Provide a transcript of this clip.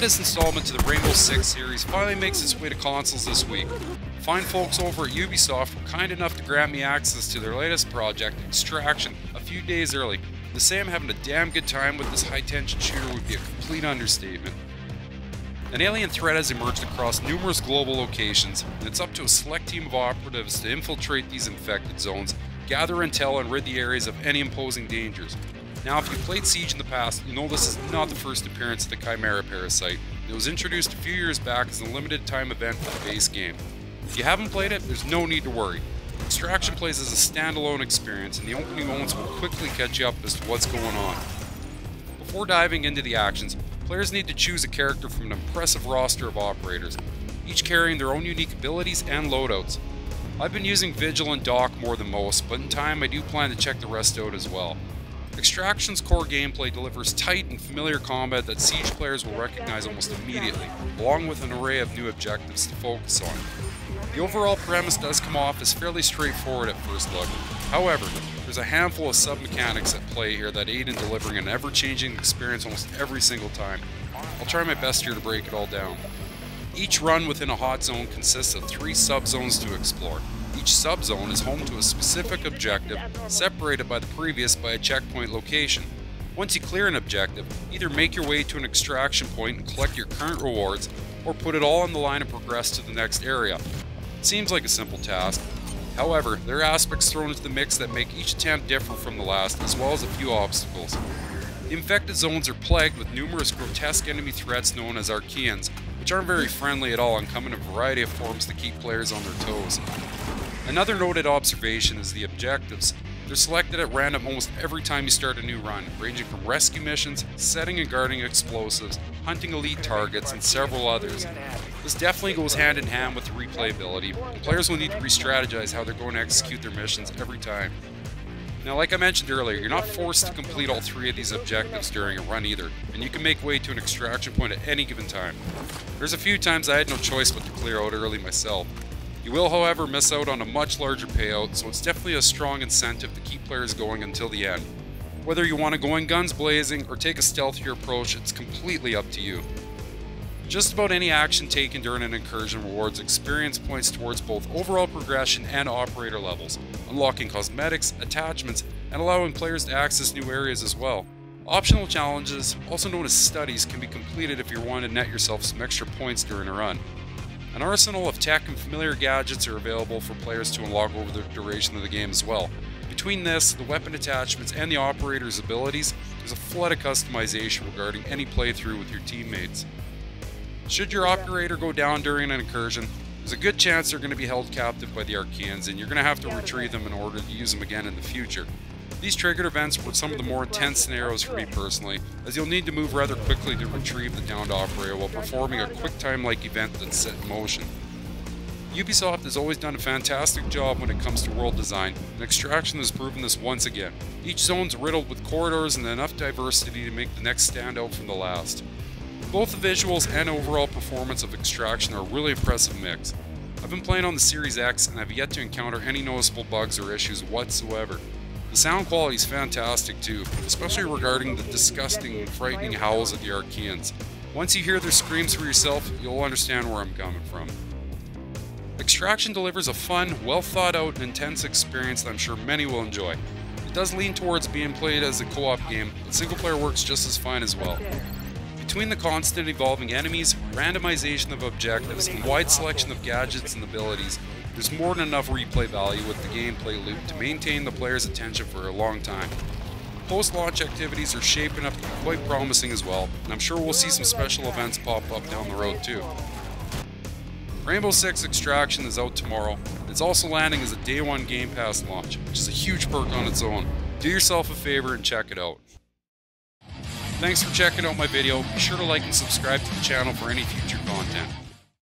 latest installment to the Rainbow Six series finally makes its way to consoles this week. Fine folks over at Ubisoft were kind enough to grant me access to their latest project, Extraction, a few days early. To say I'm having a damn good time with this high-tension shooter would be a complete understatement. An alien threat has emerged across numerous global locations, and it's up to a select team of operatives to infiltrate these infected zones, gather intel, and rid the areas of any imposing dangers. Now, if you've played Siege in the past, you know this is not the first appearance of the Chimera parasite. It was introduced a few years back as a limited time event for the base game. If you haven't played it, there's no need to worry. Extraction plays as a standalone experience, and the opening moments will quickly catch you up as to what's going on. Before diving into the actions, players need to choose a character from an impressive roster of operators, each carrying their own unique abilities and loadouts. I've been using Vigil and Doc more than most, but in time I do plan to check the rest out as well. Extraction's core gameplay delivers tight and familiar combat that Siege players will recognize almost immediately, along with an array of new objectives to focus on. The overall premise does come off as fairly straightforward at first look. However, there's a handful of sub-mechanics at play here that aid in delivering an ever-changing experience almost every single time. I'll try my best here to break it all down. Each run within a hot zone consists of 3 sub-zones to explore. Each sub-zone is home to a specific objective, separated by the previous by a checkpoint location. Once you clear an objective, either make your way to an extraction point and collect your current rewards, or put it all on the line and progress to the next area. It seems like a simple task. However, there are aspects thrown into the mix that make each attempt different from the last, as well as a few obstacles. The infected zones are plagued with numerous grotesque enemy threats known as Archaeans, which aren't very friendly at all and come in a variety of forms to keep players on their toes. Another noted observation is the objectives. They're selected at random almost every time you start a new run, ranging from rescue missions, setting and guarding explosives, hunting elite targets, and several others. This definitely goes hand in hand with the replayability, and players will need to re-strategize how they're going to execute their missions every time. Now, like I mentioned earlier, you're not forced to complete all 3 of these objectives during a run either, and you can make way to an extraction point at any given time. There's a few times I had no choice but to clear out early myself. You will, however, miss out on a much larger payout, so it's definitely a strong incentive to keep players going until the end. Whether you want to go in guns blazing or take a stealthier approach, it's completely up to you. Just about any action taken during an incursion rewards experience points towards both overall progression and operator levels, unlocking cosmetics, attachments, and allowing players to access new areas as well. Optional challenges, also known as studies, can be completed if you're wanting to net yourself some extra points during a run. An arsenal of tech and familiar gadgets are available for players to unlock over the duration of the game as well. Between this, the weapon attachments, and the operator's abilities, there's a flood of customization regarding any playthrough with your teammates. Should your operator go down during an incursion, there's a good chance they're going to be held captive by the Archaeans, and you're going to have to retrieve them in order to use them again in the future. These triggered events were some of the more intense scenarios for me personally, as you'll need to move rather quickly to retrieve the downed operator while performing a quick-time-like event that's set in motion. Ubisoft has always done a fantastic job when it comes to world design, and Extraction has proven this once again. Each zone's riddled with corridors and enough diversity to make the next stand out from the last. Both the visuals and overall performance of Extraction are a really impressive mix. I've been playing on the Series X and I've yet to encounter any noticeable bugs or issues whatsoever. The sound quality is fantastic too, especially regarding the disgusting and frightening howls of the Archaeans. Once you hear their screams for yourself, you'll understand where I'm coming from. Extraction delivers a fun, well thought out and intense experience that I'm sure many will enjoy. It does lean towards being played as a co-op game, but single player works just as fine as well. Between the constant evolving enemies, randomization of objectives, and wide selection of gadgets and abilities, there's more than enough replay value with the gameplay loop to maintain the player's attention for a long time. Post-launch activities are shaping up to be quite promising as well, and I'm sure we'll see some special events pop up down the road too. Rainbow Six Extraction is out tomorrow. It's also landing as a Day 1 Game Pass launch, which is a huge perk on its own. Do yourself a favor and check it out. Thanks for checking out my video. Be sure to like and subscribe to the channel for any future content.